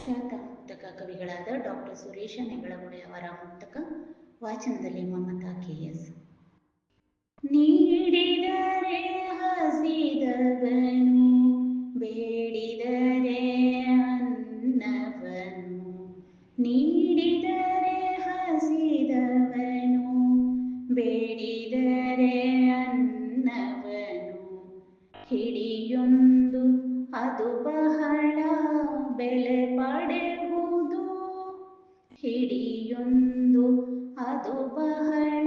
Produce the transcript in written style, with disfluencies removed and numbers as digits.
ಖ್ಯಾತ ಮುಕ್ತಕ ಕವಿಗಳಾದ ಡಾಕ್ಟರ್ ಸುರೇಶ ನೆಗಳಗುಡೆ ಅವರ ಮುಕ್ತಕ ವಾಚನದಲ್ಲಿ ಮಮತಾ ಕೆಎಸ್. ನೀಡಿದರೆ ಹಸಿದವನು, ಬೇಡಿದರೆ ಅನ್ನವನು. ನೀಡಿದರೆ ಹಸಿದವನು, ಬೇಡಿದರೆ ಅನ್ನವನು. ಹಿಡಿಯೊಂದು ಅದು ಬಹಳ ಬೆಲೆ ಪಡೆಯುವುದು. ಹಿಡಿಯೊಂದು ಅದು ಬಹಳ